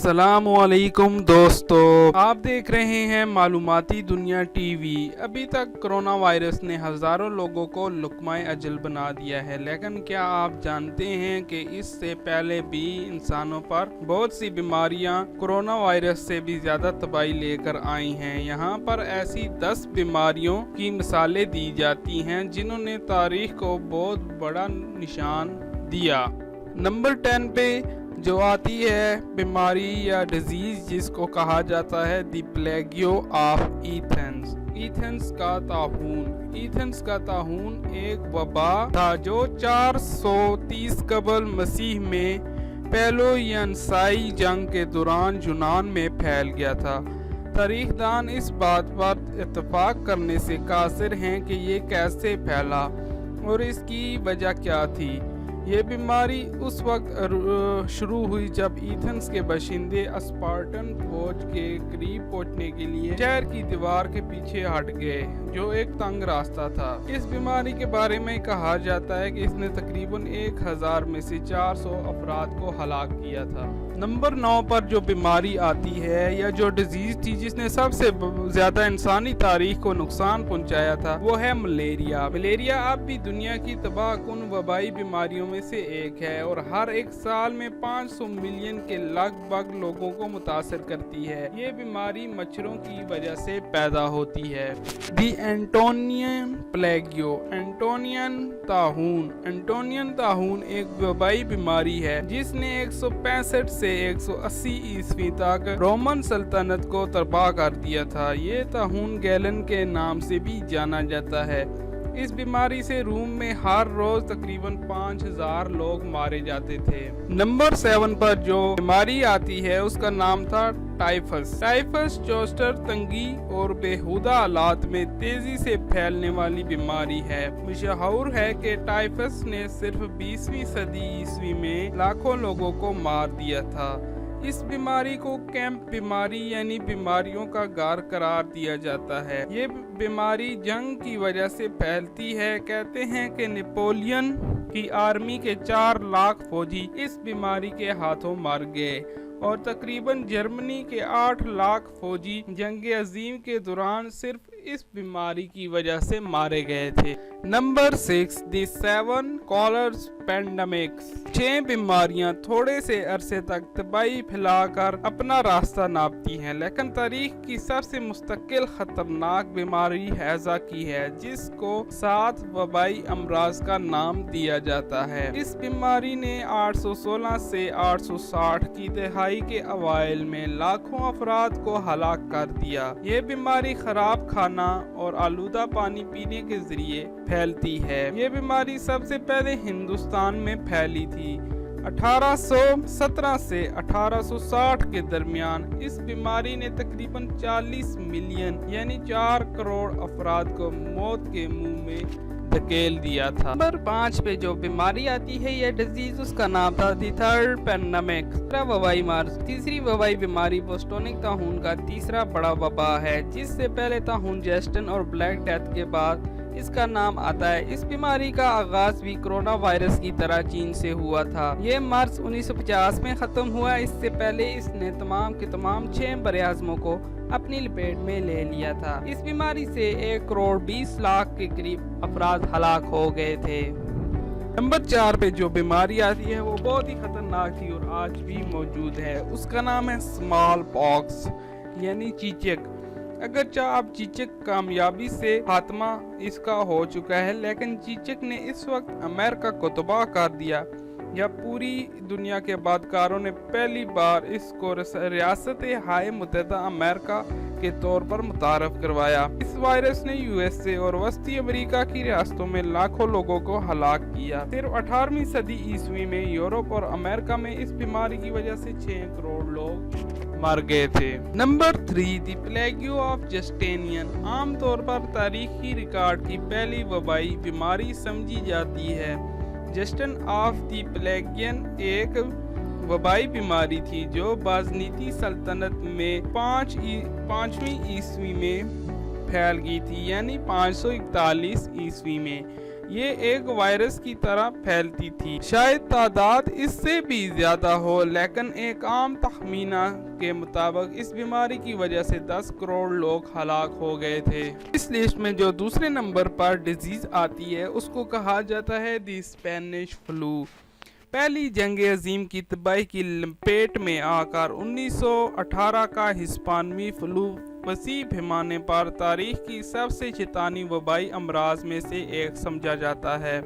अस्सलाम वालेकुम दोस्तों, आप देख रहे हैं मालूमाती दुनिया टीवी। अभी तक कोरोना वायरस ने हज़ारों लोगों को लुक़्माए अजल बना दिया है, लेकिन क्या आप जानते हैं कि इससे पहले भी इंसानों पर बहुत सी बीमारियां कोरोना वायरस से भी ज़्यादा तबाही लेकर आई हैं। यहाँ पर ऐसी 10 बीमारियों की मिसालें दी जाती हैं जिन्होंने तारीख को बहुत बड़ा निशान दिया। नंबर 10 पे जो आती है बीमारी या डिजीज जिसको कहा जाता है द प्लेगियो ऑफ एथेंस। एथेंस का ताहून एक वबा था जो 430 कबल मसीह में पेलोयनसाई जंग के दौरान यूनान में फैल गया था। तारीखदान इस बात पर इत्तेफाक करने से कासिर हैं कि ये कैसे फैला और इसकी वजह क्या थी। ये बीमारी उस वक्त शुरू हुई जब एथेंस के बाशिंदे स्पार्टन फौज के करीब पहुंचने के लिए शहर की दीवार के पीछे हट गए, जो एक तंग रास्ता था। इस बीमारी के बारे में कहा जाता है कि इसने तकरीबन 1000 में से 400 अफराद को हलाक किया था। नंबर 9 पर जो बीमारी आती है या जो डिजीज थी जिसने सबसे ज्यादा इंसानी तारीख को नुकसान पहुंचाया था, वो है मलेरिया। मलेरिया अब भी दुनिया की तबाहकुन वबाई बीमारियों में से एक है और हर एक साल में 500 मिलियन के लगभग लोगों को मुतासर करती है। ये बीमारी मच्छरों की वजह से पैदा होती है। दी एंटोनियन प्लेगियो, एंटोनियन ताहून एक वबाई बीमारी है जिसने 165 से 180 ईस्वी तक रोमन सल्तनत को तबाह कर दिया था। ये ताहून गैलन के नाम से भी जाना जाता है। इस बीमारी से रोम में हर रोज तकरीबन 5000 लोग मारे जाते थे। नंबर 7 पर जो बीमारी आती है उसका नाम था टाइफस जोस्टर तंगी और बेहुदा हालात में तेजी से फैलने वाली बीमारी है। मशहूर है कि टाइफस ने सिर्फ 20वीं सदी ईस्वी में लाखों लोगों को मार दिया था। इस बीमारी को कैंप बीमारी यानी बीमारियों का घर करार दिया जाता है। ये बीमारी जंग की वजह से फैलती है। कहते हैं कि नेपोलियन की आर्मी के 4 लाख फौजी इस बीमारी के हाथों मर गए और तकरीबन जर्मनी के 8 लाख फौजी जंग अजीम के दौरान सिर्फ इस बीमारी की वजह से मारे गए थे। नंबर 6 दी 7 कॉलर्स पेंडेमिक्स। 6 बीमारियां थोड़े से अरसे तक तबाही फैलाकर अपना रास्ता नापती हैं, लेकिन तारीख की सबसे मुस्तकिल खतरनाक बीमारी हैजा की है, जिसको 7 वबाई अमराज का नाम दिया जाता है। इस बीमारी ने 816 से 860 की दहाई के अवाइल में लाखों अफराद को हलाक कर दिया। ये बीमारी खराब खाना और आलूदा पानी पीने के जरिए फैलती है। ये बीमारी सबसे पहले हिंदुस्तान में फैली थी 1817 से 1860 के दरमियान। इस बीमारी ने तकरीबन 40 मिलियन यानी 4 करोड़ अफराद को मौत के मुंह में धकेल दिया था। नंबर 5 पे जो बीमारी आती है या डिजीज उसका नाम था दी थर्ड पेंडेमिक। वबाई मार्च। तीसरी वबाई बीमारी बोस्टोनिक ताहून का तीसरा बड़ा वबा है, जिससे पहले ताहून जेस्टन और ब्लैक डेथ के बाद इसका नाम आता है। इस बीमारी का आगाज भी कोरोना वायरस की तरह चीन से हुआ था। ये मार्च 1950 में खत्म हुआ। इससे पहले इसने तमाम के तमाम 6 बरआज़मों को अपनी लपेट में ले लिया था। इस बीमारी से 1 करोड़ 20 लाख के करीब अफराद हलाक हो गए थे। नंबर 4 पे जो बीमारी आती है वो बहुत ही खतरनाक थी और आज भी मौजूद है। उसका नाम है स्मॉल पॉक्स यानी चीचक। अगरचे अब चीचक कामयाबी से खात्मा इसका हो चुका है, लेकिन चीचक ने इस वक्त अमेरिका को तबाह कर दिया। या पूरी दुनिया के बादकारों ने पहली बार इसको रियासत हाय मुत्तहिदा अमेरिका के तौर पर मुतारफ करवाया। इस वायरस ने यूएसए और वस्ती अमेरिका की रियासतों में लाखों लोगों को हलाक किया। सिर्फ 18वीं सदी ईस्वी में यूरोप और अमेरिका में इस बीमारी की वजह से 6 करोड़ लोग मर गए थे। Number 3 the plague of Justinian. आमतौर पर तारीखी रिकॉर्ड की पहली वबाई बीमारी समझी जाती है। जस्टिन ऑफ दी प्लेगियन एक वबाई बीमारी थी जो बाज़नीती सल्तनत में 5वीं ईस्वी में फैल गई थी, यानी 541 ईस्वी में। یہ ایک وائرس کی طرح پھیلتی تھی۔ شاید تعداد اس سے بھی زیادہ ہو، لیکن ایک عام تخمینہ کے مطابق اس بیماری کی وجہ سے 10 کروڑ لوگ ہلاک ہو گئے تھے۔ اس لسٹ میں جو دوسرے نمبر پر ڈیزیز آتی ہے اس کو کہا جاتا ہے دی اسپینش فلو۔ پہلی جنگ عظیم کی تباہی کی لپیٹ میں آ کر 1918 کا ہسپانوی فلو وسیع پیمانے پر تاریخ کی سب سے شیطانی وبائی امراض میں سے ایک سمجھا جاتا ہے۔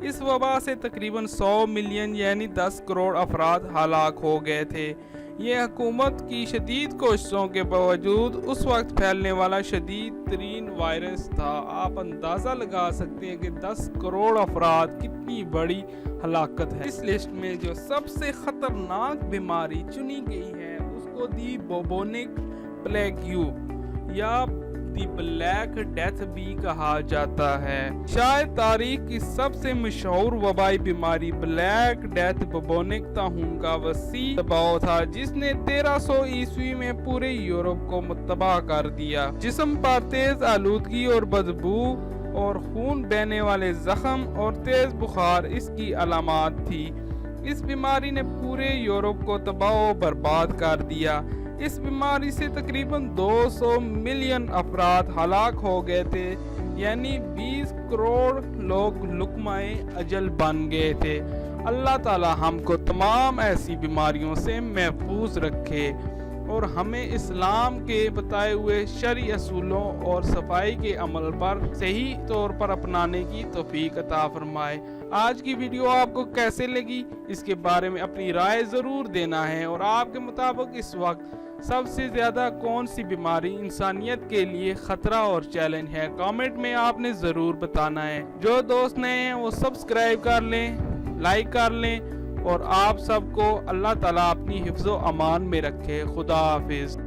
اس وبا سے تقریباً 100 ملین یعنی 10 کروڑ افراد ہلاک ہو گئے تھے۔ یہ حکومت کی شدید کوششوں کے باوجود اس وقت پھیلنے والا شدید ترین وائرس تھا۔ آپ اندازہ لگا سکتے ہیں کہ 10 کروڑ افراد کتنی بڑی ہلاکت ہے۔ اس لسٹ میں جو سب سے خطرناک بیماری چنی گئی ہے اس کو دی بوبونک پلیگیو یا دی بلیک ڈیتھ بھی کہا جاتا ہے۔ شاید تاریخ کی سب سے مشہور وبائی بیماری بلیک ڈیتھ بوبونک طاعون کا وسیع دباؤ تھا جس نے 1300 عیسوی میں پورے یورپ کو تباہ کر دیا۔ جسم پر تیز آلودگی اور بدبو اور خون بہنے والے زخم اور تیز بخار اس کی علامات تھی۔ اس بیماری نے پورے یورپ کو تباہ و برباد کر دیا۔ اس بیماری سے تقریباً 200 ملین افراد ہلاک ہو گئے تھے، یعنی 20 کروڑ لوگ لقمہ اجل بن گئے تھے۔ اللہ تعالی ہم کو تمام ایسی بیماریوں سے محفوظ رکھے اور ہمیں اسلام کے بتائے ہوئے شرعی اصولوں اور صفائی کے عمل پر صحیح طور پر اپنانے کی توفیق عطا فرمائے۔ آج کی ویڈیو آپ کو کیسے لگی اس کے بارے میں اپنی رائے ضرور دینا ہے، اور آپ کے مطابق اس وقت سب سے زیادہ کون سی بیماری انسانیت کے لیے خطرہ اور چیلنج ہے، کامنٹ میں آپ نے ضرور بتانا ہے۔ جو دوست نئے ہیں وہ سبسکرائب کر لیں، لائک کر لیں، اور آپ سب کو اللہ تعالیٰ اپنی حفظ و امان میں رکھے۔ خدا حافظ۔